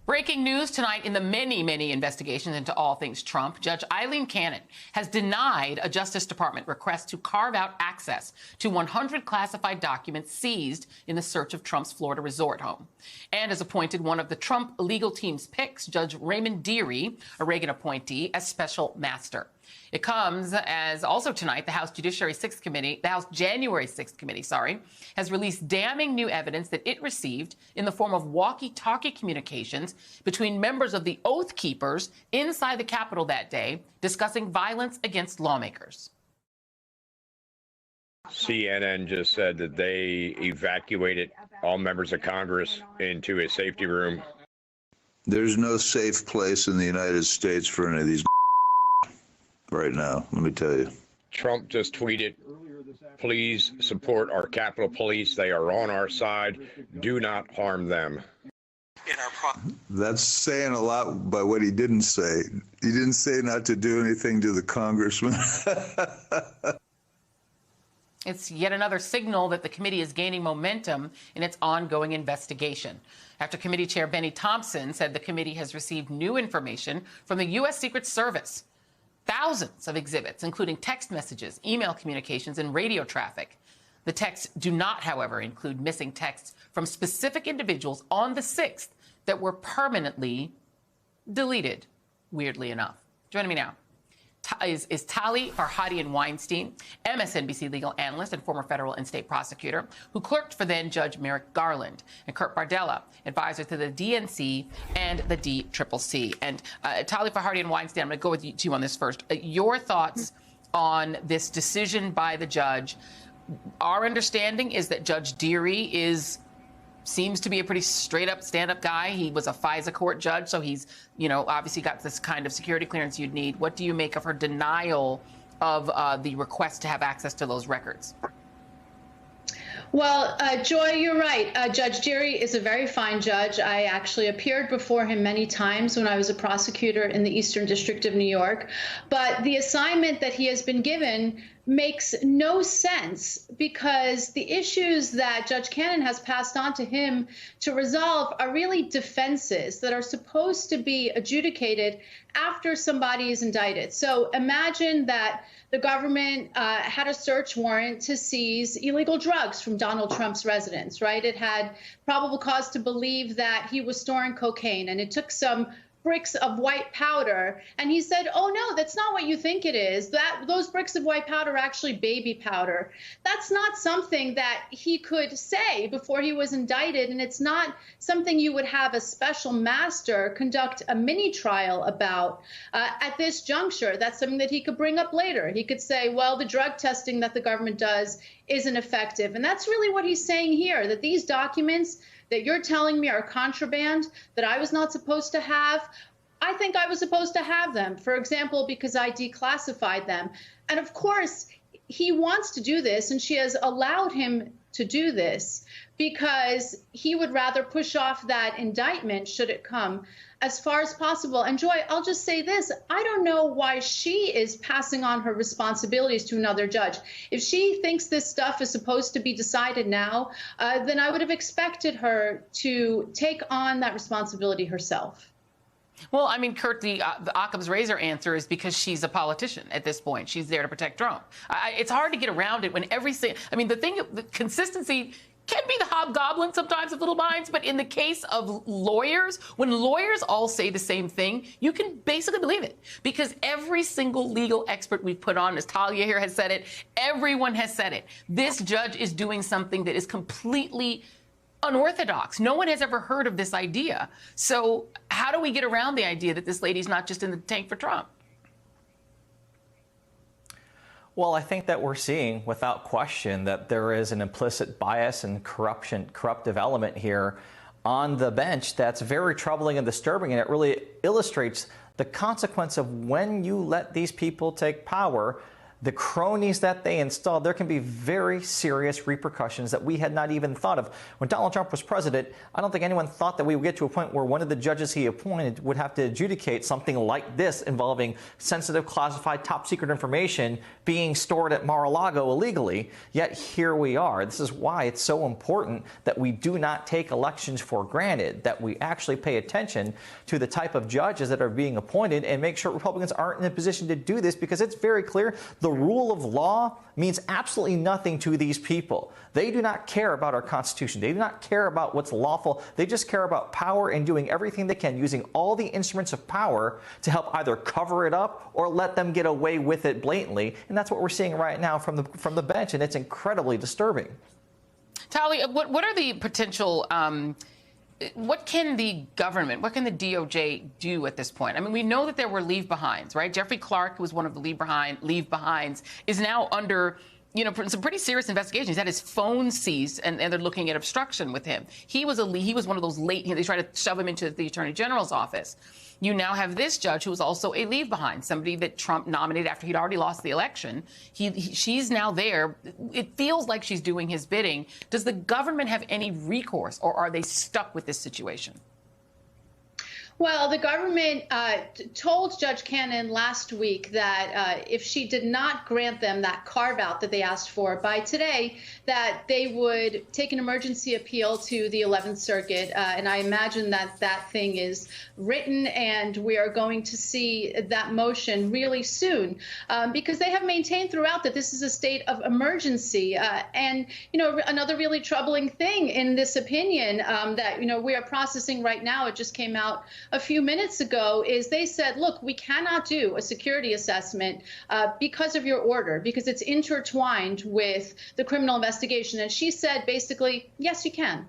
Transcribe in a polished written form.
Breaking news tonight in the many investigations into all things Trump. Judge Aileen Cannon has denied a Justice Department request to carve out access to 100 classified documents seized in the search of Trump's Florida resort home, and has appointed one of the Trump legal team's picks, Judge Raymond Dearie, a Reagan appointee, as special master. It comes as also tonight the House January 6th Committee, has released damning new evidence that it received in the form of walkie-talkie communications between members of the Oath Keepers inside the Capitol that day discussing violence against lawmakers. CNN just said that they evacuated all members of Congress into a safety room. There's no safe place in the United States for any of these right now, let me tell you. Trump just tweeted, "Please support our Capitol Police. They are on our side. Do not harm them." That's saying a lot by what he didn't say. He didn't say not to do anything to the congressman. It's yet another signal that the committee is gaining momentum in its ongoing investigation. After Committee Chair Benny Thompson said the committee has received new information from the U.S. Secret Service. Thousands of exhibits, including text messages, email communications, and radio traffic. The texts do not, however, include missing texts from specific individuals on the 6th that were permanently deleted, weirdly enough. Joining me now is Tali Farhadian-Weinstein, MSNBC legal analyst and former federal and state prosecutor, who clerked for then Judge Merrick Garland, and Kurt Bardella, advisor to the DNC and the DCCC. And Tali Farhadian-Weinstein, I'm going to go with you on this first. Your thoughts on this decision by the judge? Our understanding is that Judge Dearie seems to be a pretty straight-up, stand-up guy. He was a FISA court judge, so he's, obviously got this kind of security clearance you'd need. What do you make of her denial of the request to have access to those records? Well, Joy, you're right. Judge Dearie is a very fine judge. I actually appeared before him many times when I was a prosecutor in the Eastern District of New York. But the assignment that he has been given makes no sense, because the issues that Judge Cannon has passed on to him to resolve are really defenses that are supposed to be adjudicated after somebody is indicted. So imagine that the government had a search warrant to seize illegal drugs from Donald Trump's residence, right? It had probable cause to believe that he was storing cocaine, and it took some bricks of white powder, and he said, "Oh no, that's not what you think it is. Those bricks of white powder are actually baby powder." That's not something that he could say before he was indicted, and it's not something you would have a special master conduct a mini trial about at this juncture. That's something that he could bring up later. He could say, well, the drug testing that the government does isn't effective, and that's really what he's saying here, that these documents that you're telling me are contraband, that I was not supposed to have, I think I was supposed to have them, for example, because I declassified them. And of course, he wants to do this, and she has allowed him to do this because he would rather push off that indictment, should it come, as far as possible. And Joy, I'll just say this. I don't know why she is passing on her responsibilities to another judge. If she thinks this stuff is supposed to be decided now, then I would have expected her to take on that responsibility herself. Well, I mean, Kurt, the Occam's razor answer is because she's a politician at this point. She's there to protect Trump. It's hard to get around it when the consistency can be the hobgoblin sometimes of little minds, but in the case of lawyers, when lawyers all say the same thing, you can basically believe it, because every single legal expert we've put on, as Talia here has said it, everyone has said it. This judge is doing something that is completely unorthodox. No one has ever heard of this idea. So how do we get around the idea that this lady's not just in the tank for Trump? Well, I think that we're seeing, without question, that there is an implicit bias and corruptive element here on the bench that's very troubling and disturbing, and it really illustrates the consequence of when you let these people take power. the cronies that they installed, there can be very serious repercussions that we had not even thought of. When Donald Trump was president, I don't think anyone thought that we would get to a point where one of the judges he appointed would have to adjudicate something like this involving sensitive, classified, top secret information being stored at Mar-a-Lago illegally. Yet here we are. This is why it's so important that we do not take elections for granted, that we actually pay attention to the type of judges that are being appointed and make sure Republicans aren't in a position to do this, because it's very clear the rule of law means absolutely nothing to these people. They do not care about our Constitution. They do not care about what's lawful. They just care about power and doing everything they can, using all the instruments of power to help either cover it up or let them get away with it blatantly. And that's what we're seeing right now from the bench, and it's incredibly disturbing. Tali, what are the potential what can the government, what can the DOJ do at this point? I mean, we know that there were leave-behinds, right? Jeffrey Clark, who was one of the leave-behinds, is now under, some pretty serious investigations. He's had his phone seized, and they're looking at obstruction with him. He was one of those late. They tried to shove him into the Attorney General's office. You now have this judge who was also a leave-behind, somebody that Trump nominated after he'd already lost the election. She's now there. It feels like she's doing his bidding. Does the government have any recourse, or are they stuck with this situation? Well, the government told Judge Cannon last week that if she did not grant them that carve-out that they asked for by today, that they would take an emergency appeal to the 11th Circuit. And I imagine that that thing is written, and we are going to see that motion really soon, because they have maintained throughout that this is a state of emergency. And, another really troubling thing in this opinion that, we are processing right now, it just came out a few minutes ago, is they said, look, we cannot do a security assessment because of your order, because it's intertwined with the criminal investigation. And she said, basically, yes, you can.